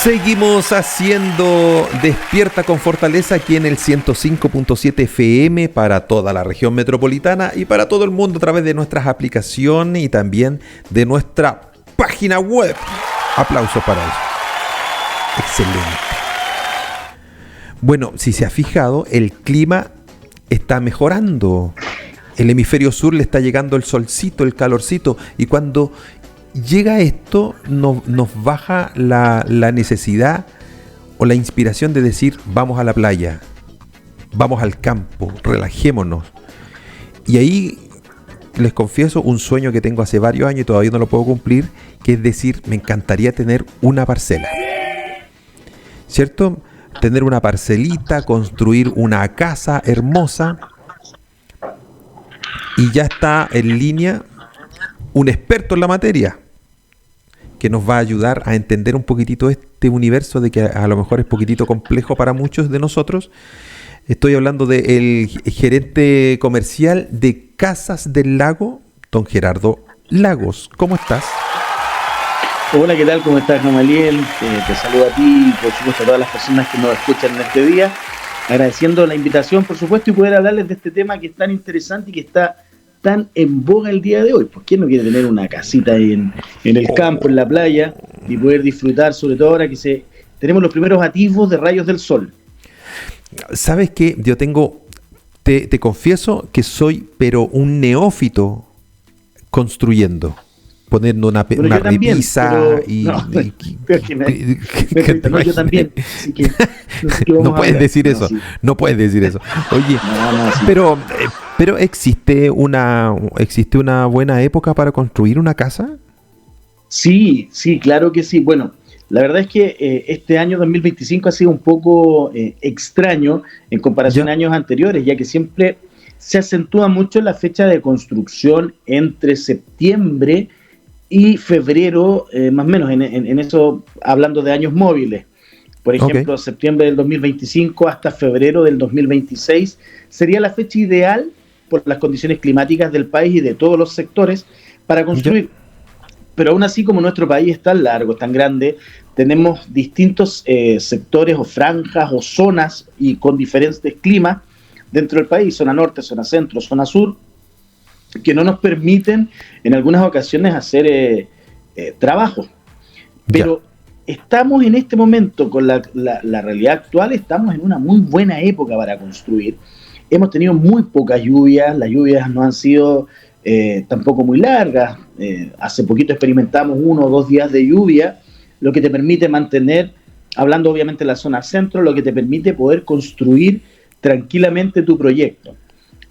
Seguimos haciendo Despierta con Fortaleza aquí en el 105.7 FM para toda la región metropolitana y para todo el mundo a través de nuestras aplicaciones y también de nuestra página web. Aplausos para eso. Excelente. Bueno, si se ha fijado, el clima está mejorando. El hemisferio sur le está llegando el solcito, el calorcito, y cuando llega esto, nos baja la necesidad o la inspiración de decir, vamos a la playa, vamos al campo, relajémonos. Y ahí les confieso un sueño que tengo hace varios años y todavía no lo puedo cumplir, que es decir, me encantaría tener una parcela, ¿cierto? Tener una parcelita, construir una casa hermosa, y ya está en línea un experto en la materia que nos va a ayudar a entender un poquitito este universo de que a lo mejor es poquitito complejo para muchos de nosotros. Estoy hablando del gerente comercial de Casas del Lago, don Gerardo Lagos. ¿Cómo estás? Hola, ¿qué tal? ¿Cómo estás, Gamaliel? Te saludo a ti y por supuesto a todas las personas que nos escuchan en este día. Agradeciendo la invitación, por supuesto, y poder hablarles de este tema que es tan interesante y que está tan en boga el día de hoy. Pues ¿quién no quiere tener una casita ahí en el campo, en la playa, y poder disfrutar, sobre todo ahora que tenemos los primeros atisbos de rayos del sol? ¿Sabes qué? Yo te confieso que soy pero un neófito construyendo, poniendo una repisa yo también. Así que no puedes decir eso. Sí. No puedes decir eso. Oye, sí. Pero ¿existe una buena época para construir una casa? Sí, claro que sí. Bueno, la verdad es que este año 2025 ha sido un poco extraño en comparación a años anteriores, ya que siempre se acentúa mucho la fecha de construcción entre septiembre y febrero, más o menos, en eso, hablando de años móviles. Por ejemplo, septiembre del 2025 hasta febrero del 2026 sería la fecha ideal por las condiciones climáticas del país y de todos los sectores para construir. Pero aún así, como nuestro país es tan largo, es tan grande, tenemos distintos sectores o franjas o zonas y con diferentes climas dentro del país, zona norte, zona centro, zona sur, que no nos permiten en algunas ocasiones hacer trabajo. Pero estamos en este momento, con la realidad actual, estamos en una muy buena época para construir. Hemos tenido muy pocas lluvias, las lluvias no han sido tampoco muy largas. Hace poquito experimentamos 1 o 2 días de lluvia, lo que te permite mantener, hablando obviamente de la zona centro, lo que te permite poder construir tranquilamente tu proyecto.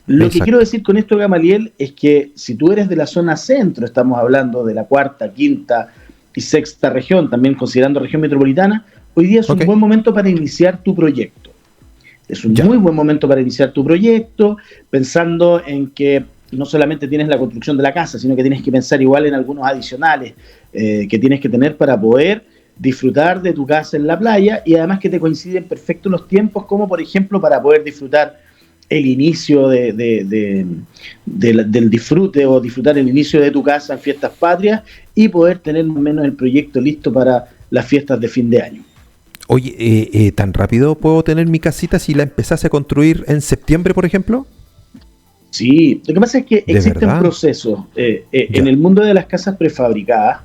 Lo que quiero decir con esto, Gamaliel, es que si tú eres de la zona centro, estamos hablando de la 4ª, 5ª y 6ª región, también considerando región metropolitana, hoy día es un buen momento para iniciar tu proyecto. Es un muy buen momento para iniciar tu proyecto, pensando en que no solamente tienes la construcción de la casa, sino que tienes que pensar igual en algunos adicionales que tienes que tener para poder disfrutar de tu casa en la playa, y además que te coinciden perfectos los tiempos, como por ejemplo para poder disfrutar el inicio del disfrute o disfrutar el inicio de tu casa en fiestas patrias y poder tener más o menos el proyecto listo para las fiestas de fin de año. Oye, ¿tan rápido puedo tener mi casita si la empezase a construir en septiembre, por ejemplo? Sí, lo que pasa es que existen procesos. En el mundo de las casas prefabricadas,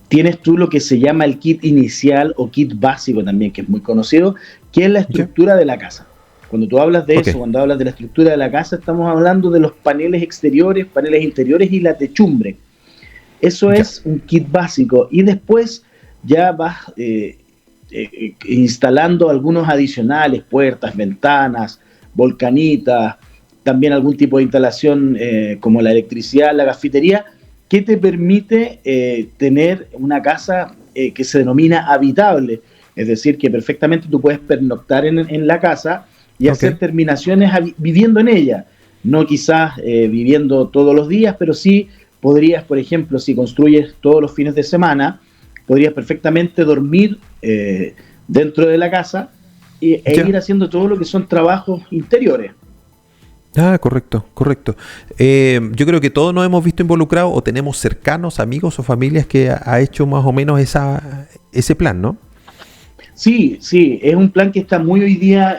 tienes tú lo que se llama el kit inicial o kit básico también, que es muy conocido, que es la estructura de la casa. Cuando tú hablas de eso, cuando hablas de la estructura de la casa, estamos hablando de los paneles exteriores, paneles interiores y la techumbre. Eso es un kit básico. Y después ya vas instalando algunos adicionales, puertas, ventanas, volcanitas, también algún tipo de instalación como la electricidad, la gasfitería, que te permite tener una casa que se denomina habitable. Es decir, que perfectamente tú puedes pernoctar en la casa y hacer terminaciones viviendo en ella. No quizás viviendo todos los días, pero sí podrías, por ejemplo, si construyes todos los fines de semana, podrías perfectamente dormir dentro de la casa e ir haciendo todo lo que son trabajos interiores. Ah, correcto, correcto. Yo creo que todos nos hemos visto involucrados o tenemos cercanos, amigos o familias que ha hecho más o menos ese plan, ¿no? Sí, sí, es un plan que está muy hoy día,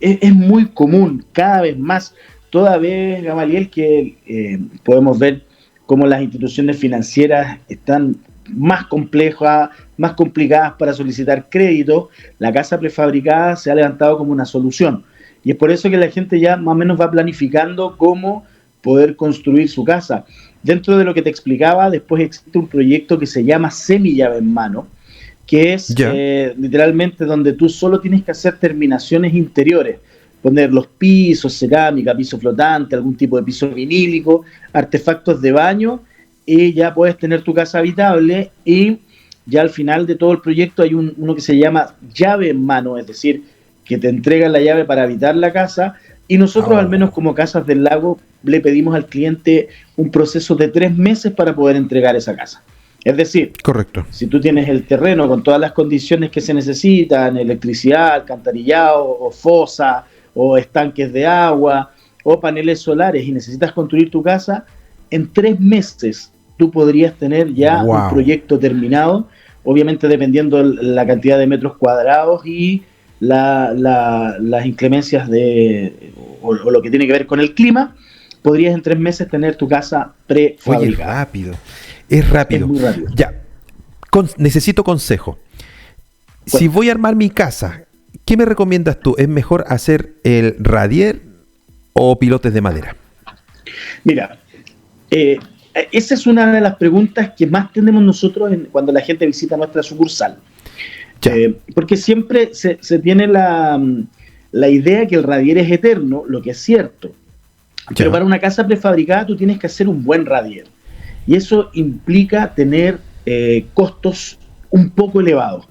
es muy común, cada vez más, toda vez, Gamaliel, que podemos ver cómo las instituciones financieras están más complejas, más complicadas para solicitar crédito, la casa prefabricada se ha levantado como una solución. Y es por eso que la gente ya más o menos va planificando cómo poder construir su casa. Dentro de lo que te explicaba, después existe un proyecto que se llama Semillave en Mano, que es Ya. literalmente donde tú solo tienes que hacer terminaciones interiores, poner los pisos, cerámica, piso flotante, algún tipo de piso vinílico, artefactos de baño, y ya puedes tener tu casa habitable. Y ya al final de todo el proyecto hay uno que se llama llave en mano, es decir, que te entregan la llave para habitar la casa, y nosotros al menos Oh, como Casas del Lago le pedimos al cliente un proceso de 3 meses para poder entregar esa casa. Es decir, correcto. si tú tienes el terreno con todas las condiciones que se necesitan, electricidad, alcantarillado, o fosa, o estanques de agua, o paneles solares, y necesitas construir tu casa, en 3 meses tú podrías tener ya un Wow. proyecto terminado, obviamente dependiendo la cantidad de metros cuadrados y las inclemencias o lo que tiene que ver con el clima, podrías en 3 meses tener tu casa Oye, es prefabricada. rápido. Es Es rápido. muy rápido. Ya. Necesito consejo. Si Bueno, voy a armar mi casa, ¿qué me recomiendas tú? ¿Es mejor hacer el radier o pilotes de madera? mira, Eh, esa es una de las preguntas que más tenemos nosotros cuando la gente visita nuestra sucursal. Ya, Porque siempre se tiene la idea que el radier es eterno, lo que es cierto. Pero ya. para una casa prefabricada tú tienes que hacer un buen radier. Y eso implica tener costos un poco elevados.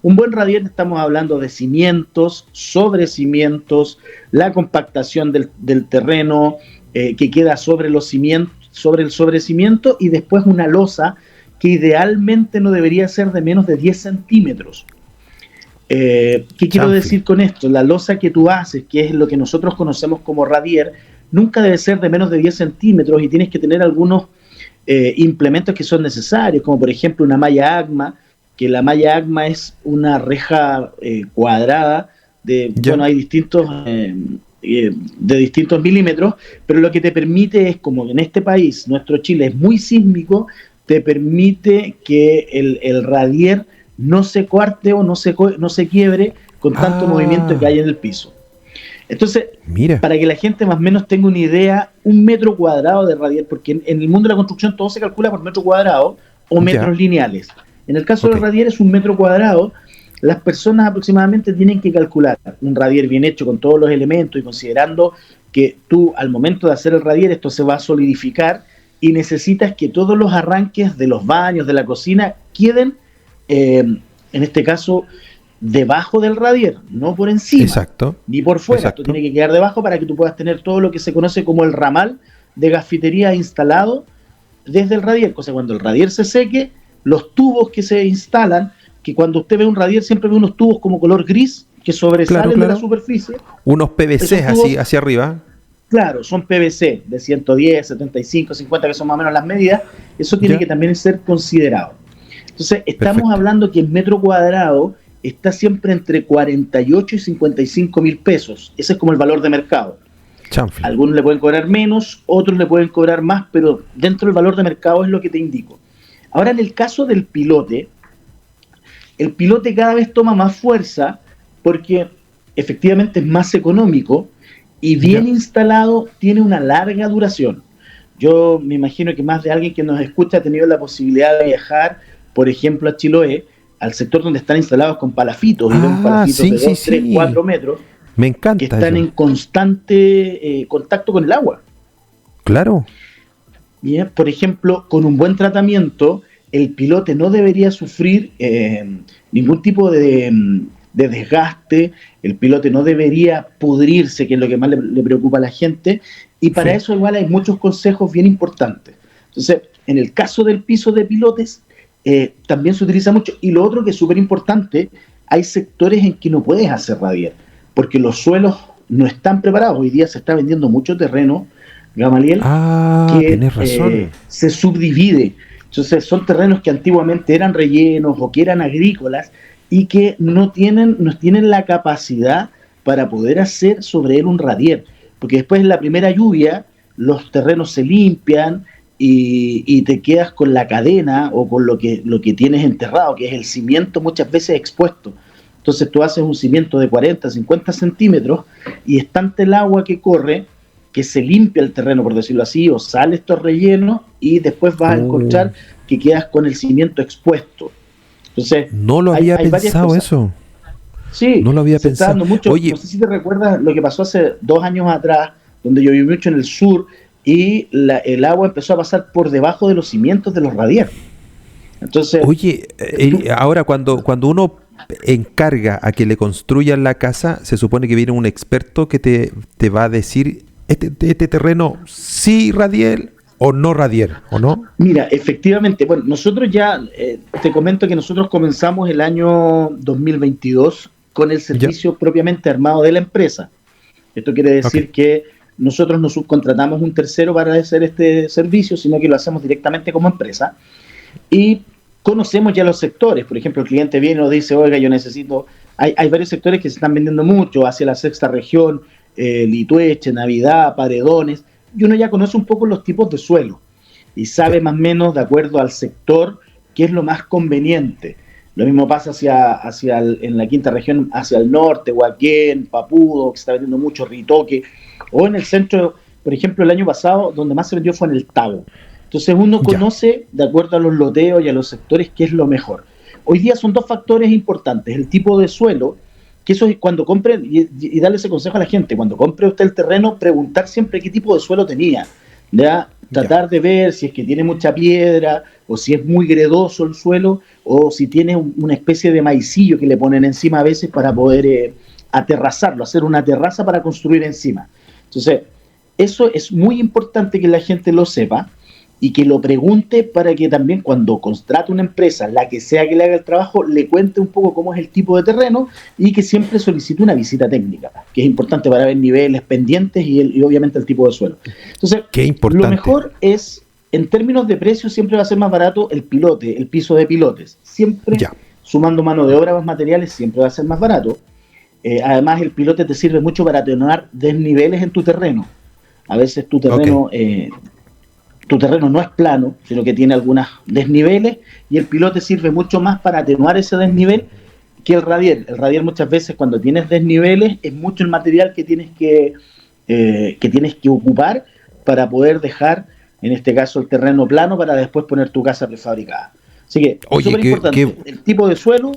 Un buen radier, estamos hablando de cimientos, sobre cimientos, la compactación del terreno que queda sobre los cimientos, sobre el sobrecimiento, y después una losa que idealmente no debería ser de menos de 10 centímetros. ¿Qué quiero Chanfle. decir con esto? La losa que tú haces, que es lo que nosotros conocemos como radier, nunca debe ser de menos de 10 centímetros, y tienes que tener algunos implementos que son necesarios, como por ejemplo una malla AGMA, que la malla AGMA es una reja cuadrada Ya. bueno, hay de distintos milímetros, pero lo que te permite es, como en este país, nuestro Chile es muy sísmico, te permite que el radier no se cuarte o no se quiebre con tanto movimiento que Ah, hay en el piso. Entonces, mira. para que la gente más o menos tenga una idea, 1 metro cuadrado de radier, porque en el mundo de la construcción todo se calcula por metro cuadrado o Ya. metros lineales. En el caso Ok. del radier es 1 metro cuadrado. Las personas aproximadamente tienen que calcular un radier bien hecho con todos los elementos, y considerando que tú al momento de hacer el radier esto se va a solidificar, y necesitas que todos los arranques de los baños, de la cocina, queden, en este caso, debajo del radier, no por encima Exacto. ni por fuera. Esto Exacto. tiene que quedar debajo para que tú puedas tener todo lo que se conoce como el ramal de gasfitería instalado desde el radier. Cosa, cuando el radier se seque, los tubos que se instalan, que cuando usted ve un radier siempre ve unos tubos como color gris que Claro, sobresalen de la claro. superficie. Unos PVC Esos así tubos, hacia arriba. claro, son PVC de 110, 75, 50, que son más o menos las medidas. Eso tiene que Ya. también ser considerado. Entonces, estamos Perfecto. hablando que el metro cuadrado está siempre entre 48 y 55 mil pesos. Ese es como el valor de mercado. Chanfle. Algunos le pueden cobrar menos, otros le pueden cobrar más, pero dentro del valor de mercado es lo que te indico. Ahora, en el caso del pilote, el pilote cada vez toma más fuerza porque efectivamente es más económico, y bien Ya. instalado tiene una larga duración. Yo me imagino que más de alguien que nos escucha ha tenido la posibilidad de viajar, por ejemplo, a Chiloé, al sector donde están instalados con palafitos, y vemos Ah, palafitos sí, de sí, 2, 3, sí. 4 metros Me que encanta están eso. en constante contacto con el agua. Claro. Bien, por ejemplo, con un buen tratamiento, el pilote no debería sufrir ningún tipo de desgaste, el pilote no debería pudrirse, que es lo que más le preocupa a la gente, y para Sí. eso igual hay muchos consejos bien importantes. Entonces, en el caso del piso de pilotes, también se utiliza mucho. Y lo otro que es súper importante, hay sectores en que no puedes hacer radier, porque los suelos no están preparados. Hoy día se está vendiendo mucho terreno, Gamaliel, que tenés razón. se subdivide. Entonces son terrenos que antiguamente eran rellenos o que eran agrícolas y que no tienen la capacidad para poder hacer sobre él un radier, porque después de la primera lluvia los terrenos se limpian y te quedas con la cadena o con lo que tienes enterrado, que es el cimiento muchas veces expuesto. Entonces tú haces un cimiento de 40, 50 centímetros y es tanta el agua que corre que se limpia el terreno, por decirlo así, o sale estos rellenos y después vas a encontrar que quedas con el cimiento expuesto. Entonces, no lo había pensado eso. Sí, no lo había se está pensado. dando mucho. Oye, no sé si te recuerdas lo que pasó hace 2 años atrás, donde yo viví mucho en el sur y el agua empezó a pasar por debajo de los cimientos de los radier. Entonces, oye, ahora cuando uno encarga a que le construyan la casa, se supone que viene un experto que te va a decir este terreno sí radier o no radier, ¿o no? Mira, efectivamente, bueno, nosotros ya, te comento que nosotros comenzamos el año 2022 con el servicio propiamente armado de la empresa. Esto quiere decir que nosotros no subcontratamos un tercero para hacer este servicio, sino que lo hacemos directamente como empresa. Y conocemos ya los sectores. Por ejemplo, el cliente viene y nos dice, oiga, yo necesito... Hay varios sectores que se están vendiendo mucho, hacia la sexta región, Litueche, Navidad, Paredones, y uno ya conoce un poco los tipos de suelo y sabe más o menos, de acuerdo al sector, qué es lo más conveniente. Lo mismo pasa en la quinta región, hacia el norte, Huaquén, Papudo, que se está vendiendo mucho, Ritoque, o en el centro, por ejemplo, el año pasado, donde más se vendió fue en el Tabo. Entonces uno conoce, de acuerdo a los loteos y a los sectores, qué es lo mejor. Hoy día son 2 factores importantes: el tipo de suelo, que eso es cuando compre, y darle ese consejo a la gente, cuando compre usted el terreno, preguntar siempre qué tipo de suelo tenía, ¿ya? Tratar de ver si es que tiene mucha piedra, o si es muy gredoso el suelo, o si tiene una especie de maicillo que le ponen encima a veces para poder aterrazarlo, hacer una terraza para construir encima. Entonces, eso es muy importante que la gente lo sepa, y que lo pregunte para que también cuando contrate una empresa, la que sea que le haga el trabajo, le cuente un poco cómo es el tipo de terreno y que siempre solicite una visita técnica, que es importante para ver niveles pendientes y obviamente el tipo de suelo. Entonces, lo mejor es, en términos de precio, siempre va a ser más barato el pilote, el piso de pilotes. Siempre, sumando mano de obra más materiales, siempre va a ser más barato. Además, el pilote te sirve mucho para atenuar desniveles en tu terreno. A veces tu terreno... tu terreno no es plano, sino que tiene algunos desniveles, y el pilote sirve mucho más para atenuar ese desnivel que el radier. El radier muchas veces, cuando tienes desniveles, es mucho el material que tienes que ocupar para poder dejar, en este caso, el terreno plano para después poner tu casa prefabricada. Así que, súper importante, el tipo de suelo,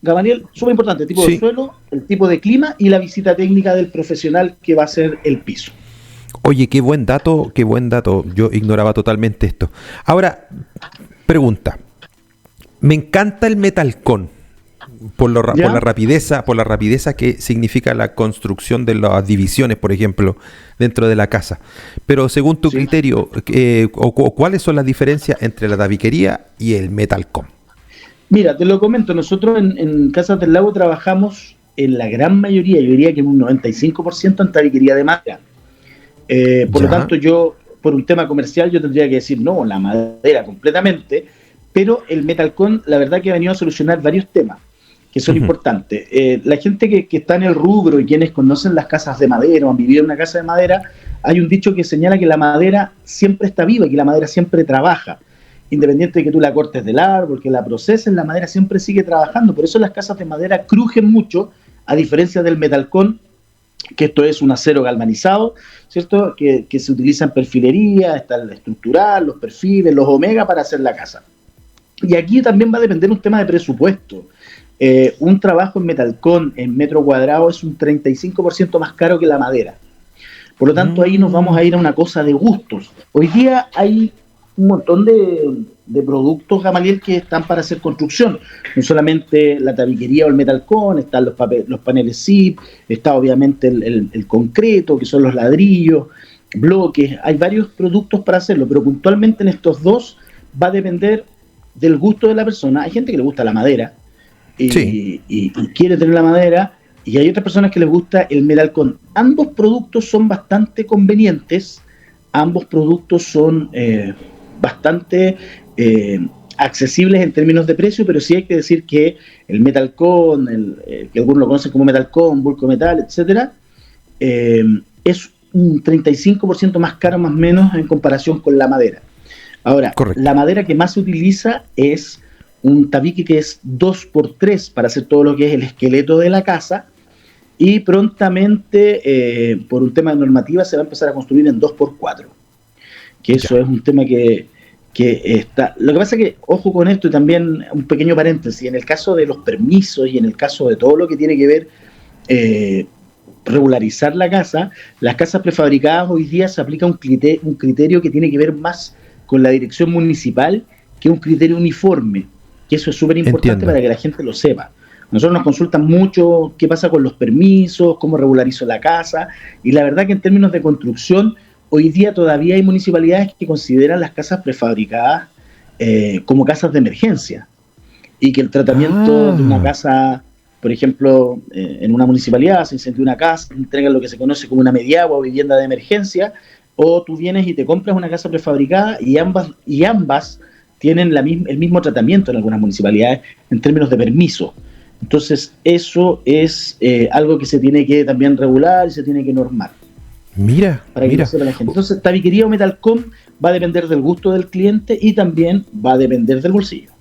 Gamaliel, súper importante, el tipo de suelo, el tipo de clima y la visita técnica del profesional que va a hacer el piso. Oye, qué buen dato. Yo ignoraba totalmente esto. Ahora, pregunta. Me encanta el metalcón por la rapidez que significa la construcción de las divisiones, por ejemplo, dentro de la casa. Pero según tu criterio, ¿cuáles son las diferencias entre la tabiquería y el metalcón? Mira, te lo comento. Nosotros en Casas del Lago trabajamos en la gran mayoría, yo diría que un 95% en tabiquería de madera. Por lo tanto, yo, por un tema comercial, yo tendría que decir no, la madera completamente, pero el metalcón, la verdad que ha venido a solucionar varios temas que son importantes. La gente que está en el rubro y quienes conocen las casas de madera o han vivido en una casa de madera, hay un dicho que señala que la madera siempre está viva y que la madera siempre trabaja. Independiente de que tú la cortes del árbol, que la proceses, la madera siempre sigue trabajando. Por eso las casas de madera crujen mucho, a diferencia del metalcón, que esto es un acero galvanizado, ¿cierto? Que se utiliza en perfilería, está el estructural, los perfiles, los omega para hacer la casa. Y aquí también va a depender un tema de presupuesto. Un trabajo en metalcón en metro cuadrado es un 35% más caro que la madera. Por lo tanto, ahí nos vamos a ir a una cosa de gustos. Hoy día hay un montón de productos, Gamaliel, que están para hacer construcción. No solamente la tabiquería o el metalcón, están los paneles zip, está obviamente el concreto, que son los ladrillos, bloques. Hay varios productos para hacerlo, pero puntualmente en estos dos va a depender del gusto de la persona. Hay gente que le gusta la madera y quiere tener la madera, y hay otras personas que les gusta el Metalcon. Ambos productos son bastante convenientes, ambos productos son bastante accesibles en términos de precio, pero sí hay que decir que el Metalcon, que algunos lo conocen como Metalcon, Vulco Metal, etcétera, es un 35% más caro más o menos en comparación con la madera. Ahora, correcto, la madera que más se utiliza es un tabique que es 2x3 para hacer todo lo que es el esqueleto de la casa, y prontamente, por un tema de normativa, se va a empezar a construir en 2x4, que eso es un tema que está... Lo que pasa es que, ojo con esto, y también un pequeño paréntesis, en el caso de los permisos y en el caso de todo lo que tiene que ver regularizar la casa, las casas prefabricadas hoy día se aplica un criterio que tiene que ver más con la dirección municipal que un criterio uniforme, que eso es súper importante para que la gente lo sepa. Nosotros nos consultan mucho qué pasa con los permisos, cómo regularizo la casa, y la verdad que en términos de construcción, hoy día todavía hay municipalidades que consideran las casas prefabricadas como casas de emergencia, y que el tratamiento de una casa, por ejemplo, en una municipalidad se incendia una casa, entregan lo que se conoce como una mediagua o vivienda de emergencia, o tú vienes y te compras una casa prefabricada, y ambas tienen el mismo tratamiento en algunas municipalidades en términos de permiso. Entonces eso es algo que se tiene que también regular y se tiene que normar. Mira. La gente. Entonces, tabiquería o Metalcon va a depender del gusto del cliente y también va a depender del bolsillo.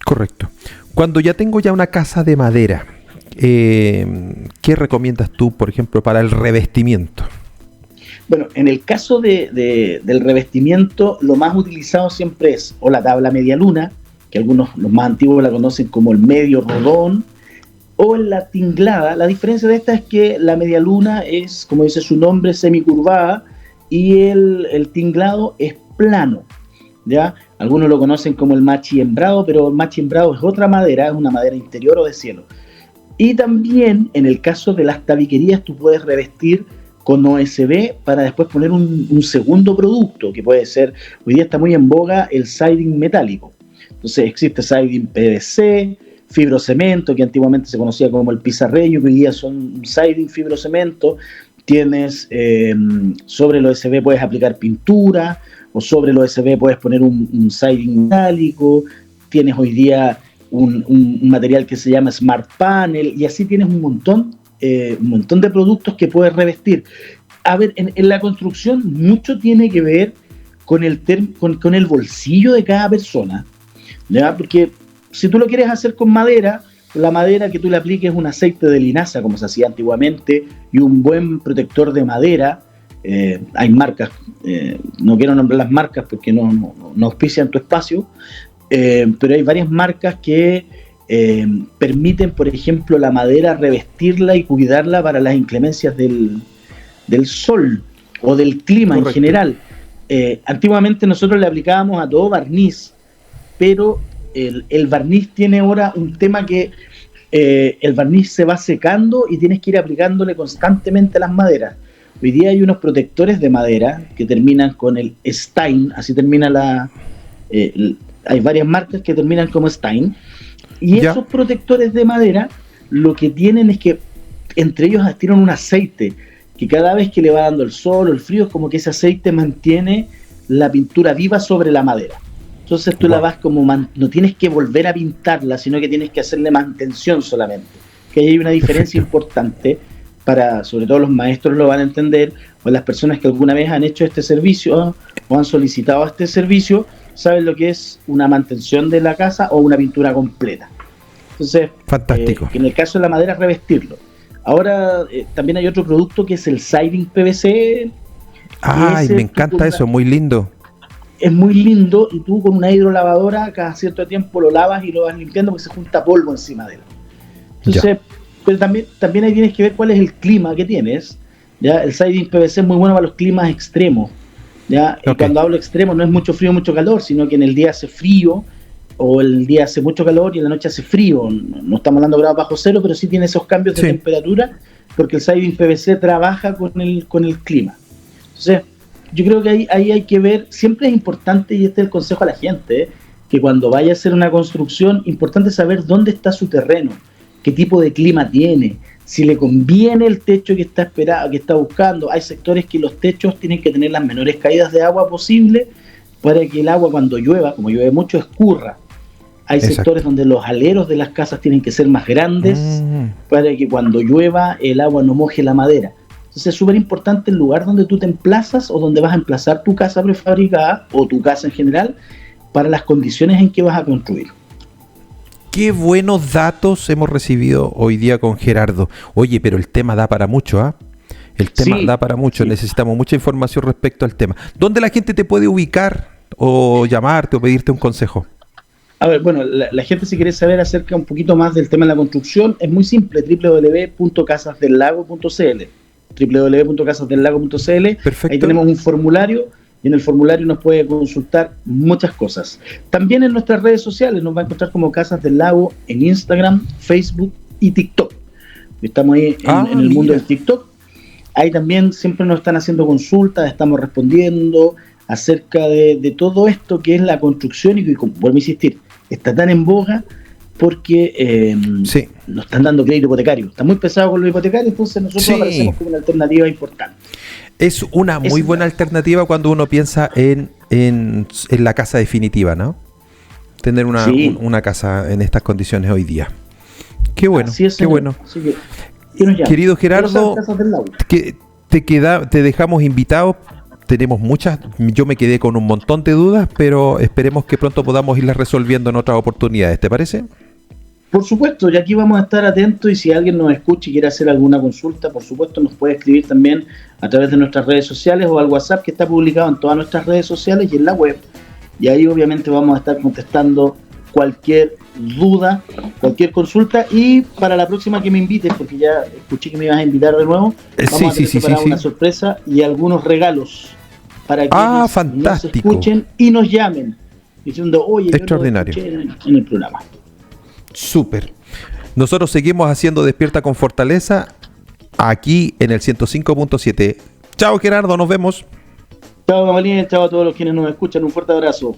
Correcto. Cuando ya tengo una casa de madera, ¿qué recomiendas tú, por ejemplo, para el revestimiento? Bueno, en el caso del revestimiento, lo más utilizado siempre es o la tabla media luna, que algunos, los más antiguos, la conocen como el medio rodón, o la tinglada. La diferencia de esta es que la media luna es, como dice su nombre, semicurvada, y el tinglado es plano, ¿ya? Algunos lo conocen como el machiembrado, pero el machiembrado es otra madera, es una madera interior o de cielo. Y también, en el caso de las tabiquerías, tú puedes revestir con OSB para después poner un segundo producto, que puede ser, hoy día está muy en boga el siding metálico. Entonces existe siding PVC, fibrocemento, que antiguamente se conocía como el pizarreño, que hoy día son siding, fibrocemento. Tienes sobre el OSB puedes aplicar pintura, o sobre el OSB puedes poner un siding metálico. Tienes hoy día un material que se llama Smart Panel, y así tienes un montón de productos que puedes revestir. A ver, en la construcción mucho tiene que ver con el bolsillo de cada persona, ¿ya? Porque si tú lo quieres hacer con madera, la madera que tú le apliques un aceite de linaza, como se hacía antiguamente, y un buen protector de madera. Hay marcas, no quiero nombrar las marcas porque no auspician tu espacio, pero hay varias marcas que permiten, por ejemplo, la madera revestirla y cuidarla para las inclemencias del sol o del clima. Correcto. En general. Antiguamente nosotros le aplicábamos a todo barniz, pero el barniz tiene ahora un tema que el barniz se va secando y tienes que ir aplicándole constantemente a las maderas. Hoy día hay unos protectores de madera que terminan con el Stein, así termina hay varias marcas que terminan como Stein, y esos protectores de madera lo que tienen es que entre ellos tienen un aceite que cada vez que le va dando el sol o el frío es como que ese aceite mantiene la pintura viva sobre la madera. Entonces tú la vas como no tienes que volver a pintarla, sino que tienes que hacerle mantención solamente. Que ahí hay una diferencia importante para, sobre todo los maestros lo van a entender, o las personas que alguna vez han hecho este servicio o han solicitado este servicio, saben lo que es una mantención de la casa o una pintura completa. Entonces, fantástico. En el caso de la madera, revestirlo. Ahora también hay otro producto que es el siding PVC. Ay, me encanta eso, muy lindo. Es muy lindo, y tú con una hidrolavadora cada cierto tiempo lo lavas y lo vas limpiando porque se junta polvo encima de él. Entonces, pero también ahí tienes que ver cuál es el clima que tienes. ¿Ya? El siding PVC es muy bueno para los climas extremos. ¿Ya? Okay. Y cuando hablo extremo no es mucho frío, mucho calor, sino que en el día hace frío, o el día hace mucho calor y en la noche hace frío. No estamos hablando de grados bajo cero, pero sí tiene esos cambios de temperatura, porque el siding PVC trabaja con el clima. Entonces, yo creo que ahí hay que ver, siempre es importante, y este es el consejo a la gente, que cuando vaya a hacer una construcción, importante saber dónde está su terreno, qué tipo de clima tiene, si le conviene el techo que está esperando, que está buscando. Hay sectores que los techos tienen que tener las menores caídas de agua posible para que el agua cuando llueva, como llueve mucho, escurra. Hay Exacto. sectores donde los aleros de las casas tienen que ser más grandes para que cuando llueva el agua no moje la madera. Entonces es súper importante el lugar donde tú te emplazas o donde vas a emplazar tu casa prefabricada o tu casa en general para las condiciones en que vas a construir. Qué buenos datos hemos recibido hoy día con Gerardo. Oye, pero el tema da para mucho, ¿ah? El tema da para mucho. Sí. Necesitamos mucha información respecto al tema. ¿Dónde la gente te puede ubicar o llamarte o pedirte un consejo? A ver, bueno, la gente si quiere saber acerca un poquito más del tema de la construcción, es muy simple, www.casasdellago.cl www.casasdellago.cl. Perfecto. Ahí tenemos un formulario y en el formulario nos puede consultar muchas cosas. También en nuestras redes sociales nos va a encontrar como Casas del Lago en Instagram, Facebook y TikTok. Estamos ahí en el mundo del TikTok. Ahí también siempre nos están haciendo consultas, estamos respondiendo acerca de todo esto que es la construcción y que, vuelvo a insistir, está tan en boga porque nos están dando crédito hipotecario. Está muy pesado con los hipotecarios, entonces nosotros aparecemos como una alternativa importante. Es una muy buena alternativa cuando uno piensa en la casa definitiva, ¿no? Tener una casa en estas condiciones hoy día. Qué bueno, qué bueno. Querido Gerardo, te dejamos invitados. Tenemos muchas, yo me quedé con un montón de dudas, pero esperemos que pronto podamos irlas resolviendo en otras oportunidades, ¿te parece? Por supuesto, y aquí vamos a estar atentos y si alguien nos escucha y quiere hacer alguna consulta, por supuesto nos puede escribir también a través de nuestras redes sociales o al WhatsApp que está publicado en todas nuestras redes sociales y en la web. Y ahí obviamente vamos a estar contestando cualquier duda, cualquier consulta y para la próxima que me invites, porque ya escuché que me ibas a invitar de nuevo, vamos a preparar una sorpresa y algunos regalos para que nos escuchen y nos llamen diciendo, oye, extraordinario. Yo lo escuché en el programa. Súper. Nosotros seguimos haciendo Despierta con Fortaleza aquí en el 105.7. Chao Gerardo, nos vemos. Chao Gamalín, chao a todos los quienes nos escuchan, un fuerte abrazo.